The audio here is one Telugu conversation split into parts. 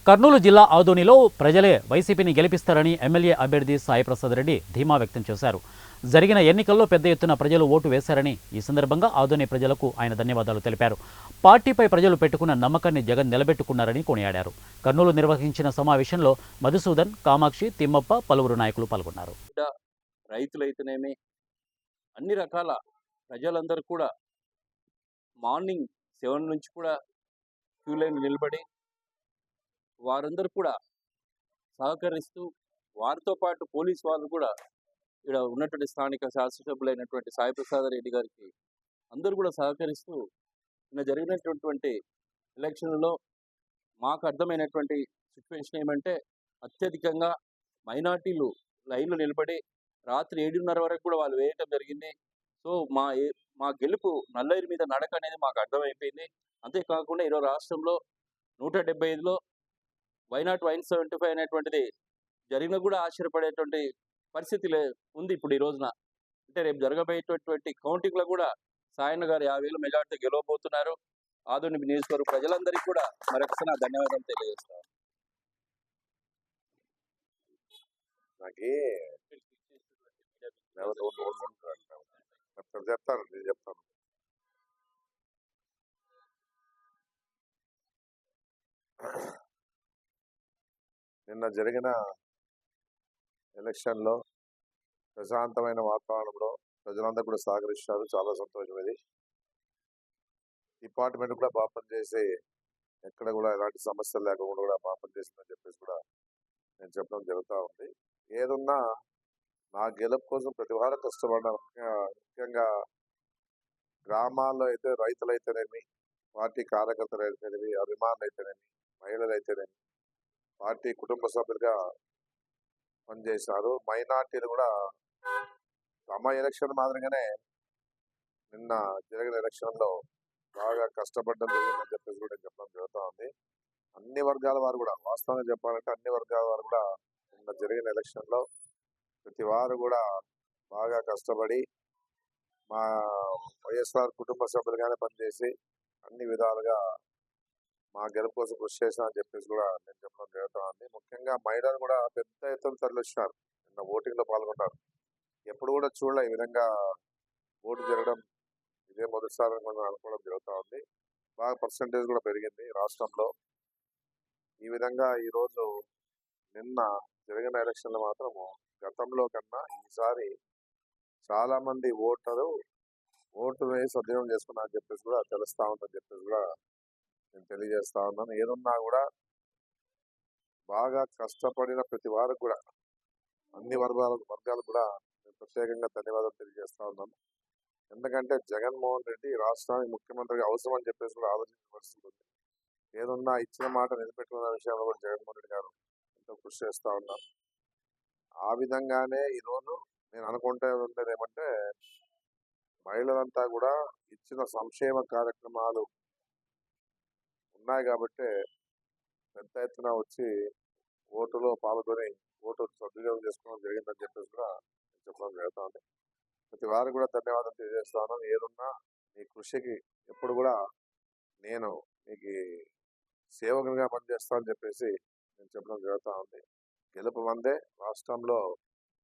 కర్నూలు జిల్లా ఆదోనిలో ప్రజలే వైసీపీని గెలిపిస్తారని ఎమ్మెల్యే అభ్యర్థి సాయిప్రసాద్ రెడ్డి ధీమా వ్యక్తం చేశారు. జరిగిన ఎన్నికల్లో పెద్ద ఎత్తున ప్రజలు ఓటు వేశారని, ఈ సందర్భంగా ఆదోని ప్రజలకు ఆయన ధన్యవాదాలు తెలిపారు. పార్టీపై ప్రజలు పెట్టుకున్న నమ్మకాన్ని జగన్ నిలబెట్టుకున్నారని కొనియాడారు. కర్నూలు నిర్వహించిన సమావేశంలో మధుసూదన్, కామాక్షి, తిమ్మప్ప, పలువురు నాయకులు పాల్గొన్నారు. రైతులైతేనేమి అన్ని రకాల ప్రజలందరూ కూడా మార్నింగ్ 7 నుంచి కూడా క్యూ లైన్ నిలబడి వారందరూ కూడా సహకరిస్తూ, వారితో పాటు పోలీస్ వాళ్ళు కూడా ఇక్కడ ఉన్నటువంటి స్థానిక శాసనసభ్యులైనటువంటి సాయిప్రసాద్ రెడ్డి గారికి అందరూ కూడా సహకరిస్తూ నిన్న జరిగినటువంటి ఎలక్షన్లో మాకు అర్థమైనటువంటి సిచ్యువేషన్ ఏమంటే, అత్యధికంగా మైనార్టీలు లైన్లో నిలబడి రాత్రి 7:30 వరకు కూడా వాళ్ళు వేయటం జరిగింది. సో మా గెలుపు నల్లైరు మీద నడక అనేది మాకు అర్థమైపోయింది. అంతేకాకుండా ఈరోజు రాష్ట్రంలో 175లో వైనాట్ 175 అనేటువంటిది జరిగిన కూడా ఆశ్చర్యపడేటువంటి పరిస్థితి ఉంది ఇప్పుడు ఈ రోజున. అంటే రేపు జరగబోయేటటువంటి కౌంటింగ్లో కూడా సాయన్న గారు 50,000 మెజార్టీతో గెలవబోతున్నారు. ఆదోని నియోజకవర్గ ప్రజలందరికీ కూడా మరొకసారి నా ధన్యవాదాలు తెలియజేస్తాను. చెప్తాను. నిన్న జరిగిన ఎలక్షన్లో ప్రశాంతమైన వాతావరణంలో ప్రజలందరూ కూడా సహకరిస్తారు. చాలా సంతోషం. ఇది డిపార్ట్మెంట్ కూడా బాగా పనిచేసి ఎక్కడ కూడా ఎలాంటి సమస్యలు లేకుండా కూడా బాగా పనిచేసిందని చెప్పేసి కూడా నేను చెప్పడం జరుగుతూ ఉంది. ఏదున్నా నా గెలుపు కోసం ప్రతి వారం కష్టపడ్డాను. ముఖ్యంగా గ్రామాల్లో అయితే రైతులైతేనేమి, పార్టీ కార్యకర్తలు అయితేనేమి, అభిమానులు అయితేనేమి, మహిళలు అయితేనేమి పార్టీ కుటుంబ సభ్యులుగా పనిచేశారు. మైనార్టీలు కూడా తమ ఎలక్షన్ మాదిరిగానే నిన్న జరిగిన ఎలక్షన్లో బాగా కష్టపడడం జరిగిందని చెప్పేసి కూడా చెప్పడం జరుగుతూ ఉంది. అన్ని వర్గాల వారు కూడా, వాస్తవంగా చెప్పాలంటే అన్ని వర్గాల వారు కూడా నిన్న జరిగిన ఎలక్షన్లో ప్రతి వారు కూడా బాగా కష్టపడి మా వైఎస్ఆర్ కుటుంబ సభ్యులుగానే పనిచేసి అన్ని విధాలుగా మా గెలుపు కోసం కృషి చేశానని చెప్పేసి కూడా నేను చెప్పడం జరుగుతూ ఉంది. ముఖ్యంగా మహిళలు కూడా పెద్ద ఎత్తున తరలిస్తున్నారు. నిన్న ఓటింగ్లో పాల్గొన్నారు. ఎప్పుడు కూడా చూడలే ఈ విధంగా ఓటు జరగడం ఇదే మొదటిసారి మనం అనుకోవడం జరుగుతూ ఉంది. బాగా పర్సంటేజ్ కూడా పెరిగింది రాష్ట్రంలో. ఈ విధంగా ఈరోజు నిన్న జరిగిన ఎలక్షన్లు మాత్రము గతంలో కన్నా ఈసారి చాలా మంది ఓటు వేసి సద్వినియోగం చేసుకున్నారని చెప్పేసి కూడా తెలుస్తా ఉందని చెప్పేసి కూడా నేను తెలియజేస్తా ఉన్నాను. ఏదున్నా కూడా బాగా కష్టపడిన ప్రతి వారికి కూడా అన్ని వర్గాలు కూడా నేను ప్రత్యేకంగా ధన్యవాదాలు తెలియజేస్తా ఉన్నాను. ఎందుకంటే జగన్మోహన్ రెడ్డి రాష్ట్రానికి ముఖ్యమంత్రిగా అవసరం అని చెప్పేసి కూడా ఆలోచించిన పరిస్థితి ఉంది. ఏదున్నా ఇచ్చిన మాట నిలబెట్టుకున్న విషయంలో కూడా జగన్మోహన్ రెడ్డి గారు ఎంతో కృషి చేస్తూ ఉన్నారు. ఆ విధంగానే ఈరోజు నేను అనుకుంటే ఉండేది ఏమంటే, మహిళలంతా కూడా ఇచ్చిన సంక్షేమ కార్యక్రమాలు ఉన్నాయి కాబట్టి పెద్ద ఎత్తున వచ్చి ఓటులో పాల్గొని ఓటు సద్వినియోగం చేసుకోవడం జరిగిందని చెప్పేసి కూడా చెప్పడం జరుగుతుంది. ప్రతి వారు కూడా ధన్యవాదాలు తెలియజేస్తాను. ఏదున్నా మీ కృషికి ఎప్పుడు కూడా నేను మీకు సేవకునిగా పనిచేస్తానని చెప్పేసి నేను చెప్పడం జరుగుతూ ఉంది. గెలుపు మందే, రాష్ట్రంలో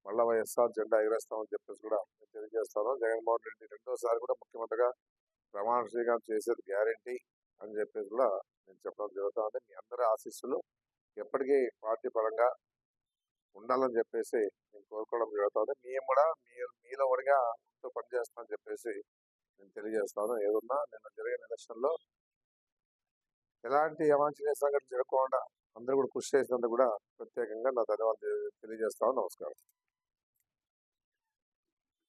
మళ్ళా వైఎస్ఆర్ జెండా ఎగరేస్తామని చెప్పేసి కూడా నేను తెలియజేస్తాను. జగన్మోహన్ రెడ్డి రెండోసారి కూడా ముఖ్యమంత్రిగా ప్రమాణ స్వీకారం చేసేది గ్యారంటీ అని చెప్పేసి కూడా నేను చెప్పడం జరుగుతుంది. మీ అందరి ఆశీస్సులు ఎప్పటికీ పార్టీ పరంగా ఉండాలని చెప్పేసి నేను కోరుకోవడం జరుగుతుంది. మేము కూడా మీలో ఒకటిగా పనిచేస్తామని చెప్పేసి నేను తెలియజేస్తాను. ఏదున్నా నిన్న జరిగిన ఎలక్షన్లో ఎలాంటి అవాంఛనీయ సంఘటన జరగకుండా అందరూ కూడా కృషి చేసినందుకు కూడా ప్రత్యేకంగా నా ధన్యవాదాలు తెలియజేస్తాను. నమస్కారం.